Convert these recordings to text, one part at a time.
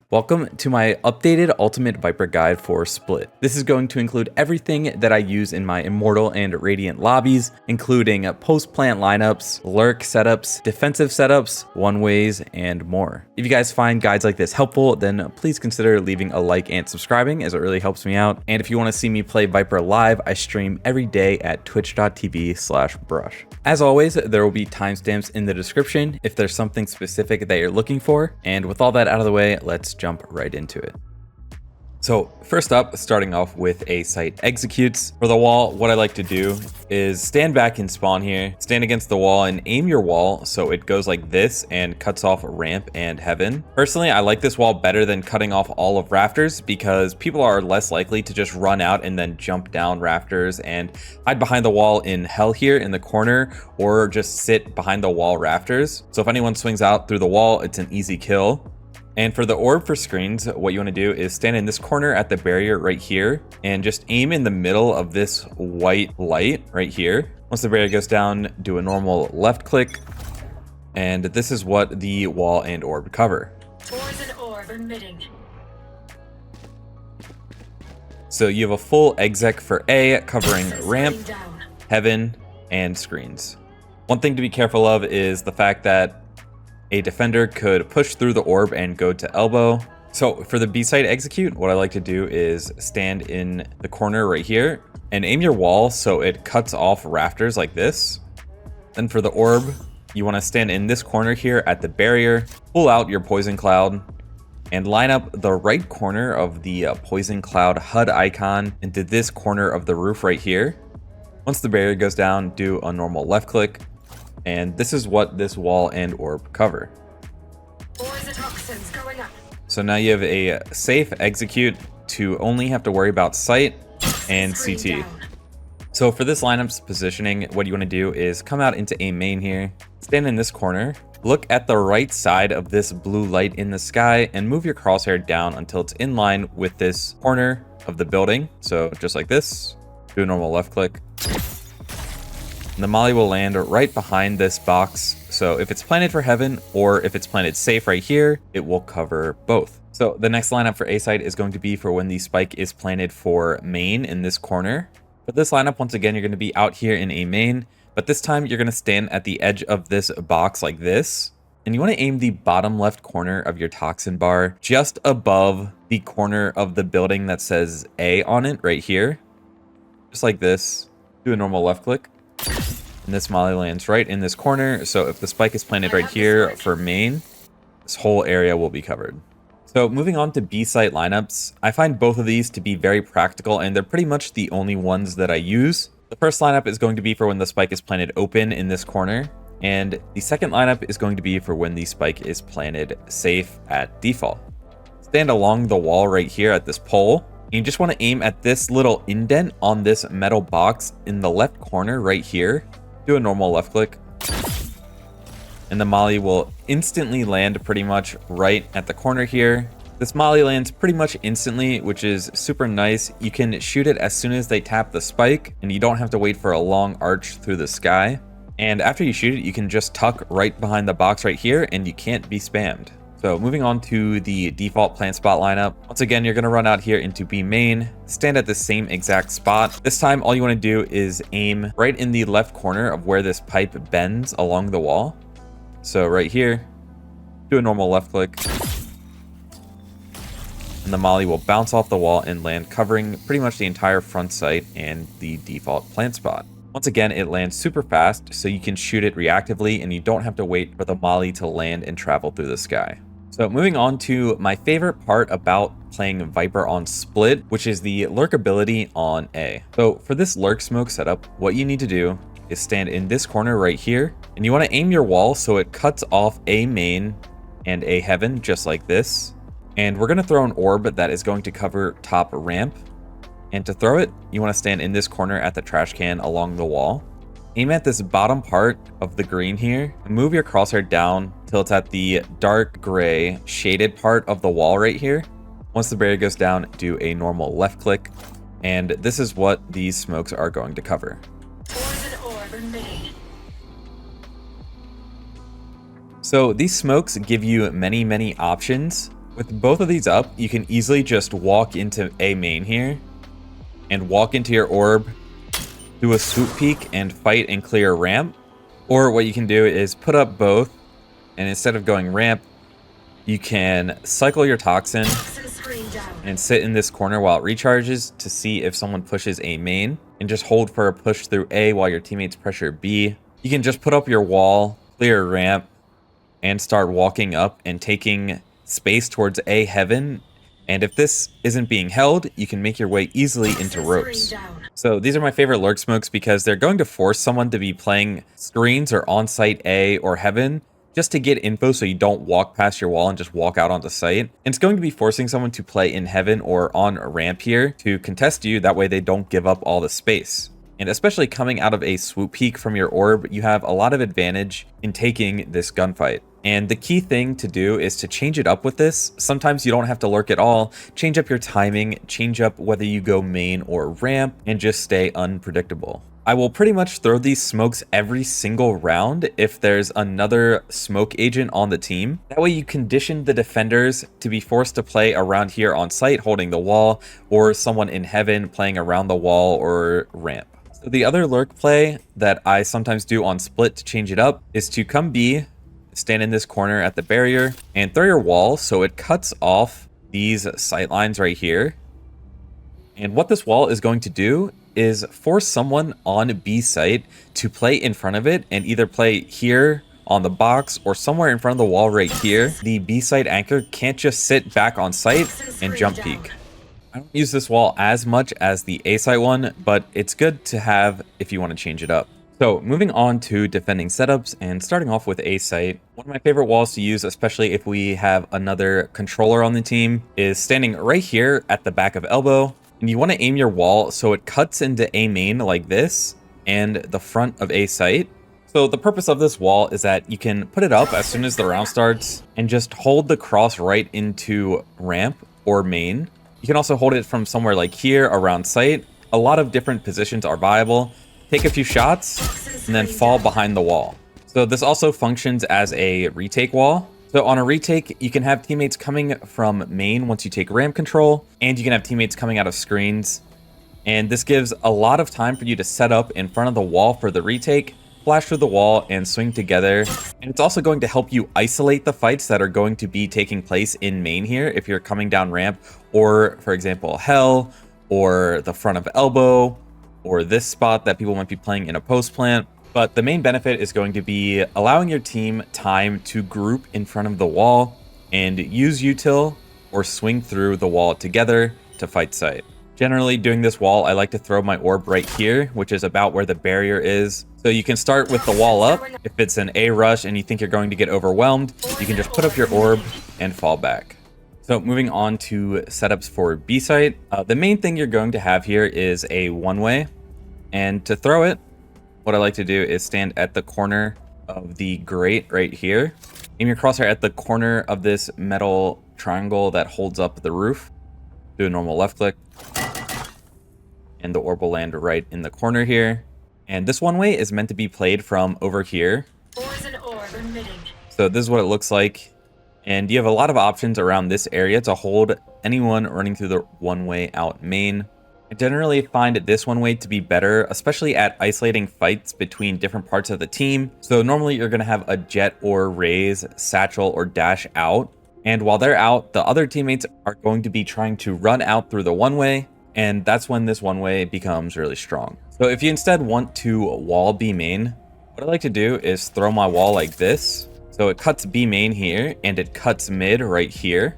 Welcome to my updated Ultimate Viper guide for Split. This is going to include everything that I use in my Immortal and Radiant lobbies, including post-plant lineups, lurk setups, defensive setups, one-ways, and more. If you guys find guides like this helpful, then please consider leaving a like and subscribing, as it really helps me out. And if you want to see me play Viper live, I stream every day at twitch.tv/brush. As always, there will be timestamps in the description if there's something specific that you're looking for. And with all that out of the way, let's jump right into it. So first up, starting off with a site executes. For the wall, what I like to do is stand back and spawn here, stand against the wall and aim your wall so it goes like this and cuts off ramp and heaven. Personally, I like this wall better than cutting off all of rafters because people are less likely to just run out and then jump down rafters and hide behind the wall in hell here in the corner, or just sit behind the wall rafters. So if anyone swings out through the wall, it's an easy kill. And for the orb for screens, what you want to do is stand in this corner at the barrier right here and just aim in the middle of this white light right here. Once the barrier goes down, do a normal left click. And this is what the wall and orb cover. Poison orb emitting. So you have a full exec for A, covering ramp, Down. heaven, and screens. One thing to be careful of is the fact that a defender could push through the orb and go to elbow. So for the B site execute, what I like to do is stand in the corner right here and aim your wall so it cuts off rafters like this. Then for the orb, you want to stand in this corner here at the barrier, pull out your poison cloud, and line up the right corner of the poison cloud HUD icon into this corner of the roof right here. Once the barrier goes down, do a normal left click. And this is what this wall and orb cover. Poison toxins going up. So now you have a safe execute to only have to worry about site and Screen CT. down. So for this lineup's positioning, what you want to do is come out into a main here, stand in this corner, look at the right side of this blue light in the sky, and move your crosshair down until it's in line with this corner of the building. So just like this, do a normal left click. And the molly will land right behind this box. So if it's planted for heaven or if it's planted safe right here, it will cover both. So the next lineup for A site is going to be for when the spike is planted for main in this corner. For this lineup, once again, you're going to be out here in a main, but this time you're going to stand at the edge of this box like this. And you want to aim the bottom left corner of your toxin bar just above the corner of the building that says A on it right here. Just like this. Do a normal left click. And this molly lands right in this corner. So if the spike is planted right here for main, this whole area will be covered. So moving on to B site lineups, I find both of these to be very practical and they're pretty much the only ones that I use. The first lineup is going to be for when the spike is planted open in this corner. And the second lineup is going to be for when the spike is planted safe at default. Stand along the wall right here at this pole. And you just want to aim at this little indent on this metal box in the left corner right here. Do a normal left click. And the molly will instantly land pretty much right at the corner here. This molly lands pretty much instantly, which is super nice. You can shoot it as soon as they tap the spike, and you don't have to wait for a long arch through the sky. And after you shoot it, you can just tuck right behind the box right here, and you can't be spammed. So moving on to the default plant spot lineup. Once again, you're going to run out here into B main, stand at the same exact spot. This time, all you want to do is aim right in the left corner of where this pipe bends along the wall. So right here, do a normal left click. And the molly will bounce off the wall and land covering pretty much the entire front site and the default plant spot. Once again, it lands super fast, so you can shoot it reactively and you don't have to wait for the molly to land and travel through the sky. So moving on to my favorite part about playing Viper on Split, which is the lurk ability on A. So for this lurk smoke setup, what you need to do is stand in this corner right here, and you want to aim your wall so it cuts off A main and A heaven just like this. And we're going to throw an orb that is going to cover top ramp. And to throw it, you want to stand in this corner at the trash can along the wall. Aim at this bottom part of the green here and move your crosshair down till it's at the dark gray shaded part of the wall right here. Once the barrier goes down, do a normal left click. And this is what these smokes are going to cover. Poison orb emitting. So these smokes give you many options. With both of these up, you can easily just walk into A main here and walk into your orb, do a swoop peek and fight and clear a ramp. Or what you can do is put up both, and instead of going ramp, you can cycle your toxin and sit in this corner while it recharges to see if someone pushes A main, and just hold for a push through A while your teammates pressure B. You can just put up your wall, clear a ramp, and start walking up and taking space towards A heaven. And if this isn't being held, you can make your way easily into ropes. So these are my favorite lurk smokes because they're going to force someone to be playing screens or on site A or heaven just to get info so you don't walk past your wall and just walk out onto site. And it's going to be forcing someone to play in heaven or on a ramp here to contest you. That way they don't give up all the space. And especially coming out of a swoop peak from your orb, you have a lot of advantage in taking this gunfight. And the key thing to do is to change it up with this. Sometimes you don't have to lurk at all. Change up your timing, change up whether you go main or ramp, and just stay unpredictable. I will pretty much throw these smokes every single round if there's another smoke agent on the team. That way you condition the defenders to be forced to play around here on site holding the wall, or someone in heaven playing around the wall or ramp. So the other lurk play that I sometimes do on split to change it up is to come B, stand in this corner at the barrier, and throw your wall so it cuts off these sight lines right here. And what this wall is going to do is force someone on B site to play in front of it and either play here on the box or somewhere in front of the wall right here. The B site anchor can't just sit back on site and jump peek. I don't use this wall as much as the A site one, but it's good to have if you want to change it up. So moving on to defending setups and starting off with A site, one of my favorite walls to use, especially if we have another controller on the team, is standing right here at the back of elbow. And you want to aim your wall so it cuts into A main like this and the front of A site. So the purpose of this wall is that you can put it up as soon as the round starts and just hold the cross right into ramp or main. You can also hold it from somewhere like here around site. A lot of different positions are viable. Take a few shots and then fall behind the wall. So this also functions as a retake wall. So on a retake, you can have teammates coming from main once you take ramp control, and you can have teammates coming out of screens. And this gives a lot of time for you to set up in front of the wall for the retake, flash through the wall, and swing together. And it's also going to help you isolate the fights that are going to be taking place in main here if you're coming down ramp, or for example, hell, or the front of elbow, or this spot that people might be playing in a post plant. But the main benefit is going to be allowing your team time to group in front of the wall and use util or swing through the wall together to fight site. Generally doing this wall, I like to throw my orb right here, which is about where the barrier is. So you can start with the wall up. If it's an A rush and you think you're going to get overwhelmed, you can just put up your orb and fall back. So moving on to setups for B site, the main thing you're going to have here is a one-way. And to throw it, what I like to do is stand at the corner of the grate right here. Aim your crosshair at the corner of this metal triangle that holds up the roof. Do a normal left click. And the orb will land right in the corner here. And this one way is meant to be played from over here. So this is what it looks like. And you have a lot of options around this area to hold anyone running through the one way out main. I generally find this one way to be better, especially at isolating fights between different parts of the team. So normally you're going to have a jet or raise, satchel or dash out. And while they're out, the other teammates are going to be trying to run out through the one way. And that's when this one way becomes really strong. So if you instead want to wall B main, what I like to do is throw my wall like this. So it cuts B main here and it cuts mid right here.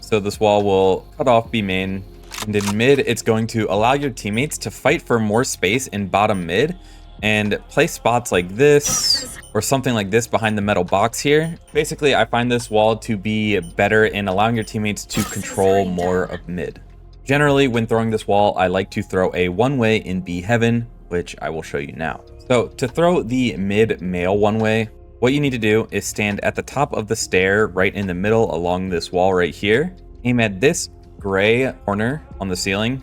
So this wall will cut off B main. And in mid, it's going to allow your teammates to fight for more space in bottom mid and play spots like this or something like this behind the metal box here. Basically, I find this wall to be better in allowing your teammates to control more of mid. Generally, when throwing this wall, I like to throw a one-way in B heaven, which I will show you now. So to throw the mid male one-way, what you need to do is stand at the top of the stair right in the middle along this wall right here. Aim at this gray corner on the ceiling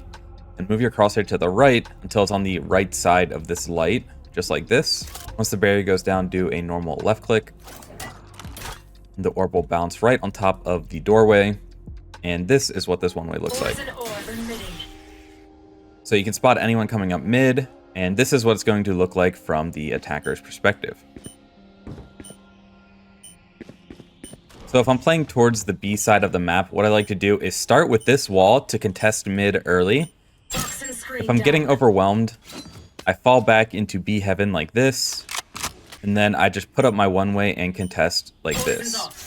and move your crosshair to the right until it's on the right side of this light, just like this. Once the barrier goes down, do a normal left click And the orb will bounce right on top of the doorway. And this is what this one-way looks like. Poison orb emitting. So you can spot anyone coming up mid, and this is what it's going to look like from the attacker's perspective. So if I'm playing towards the B side of the map, what I like to do is start with this wall to contest mid early. Toxin screen If I'm down. getting overwhelmed, I fall back into B heaven like this, and then I just put up my one-way and contest like Poison's this. off.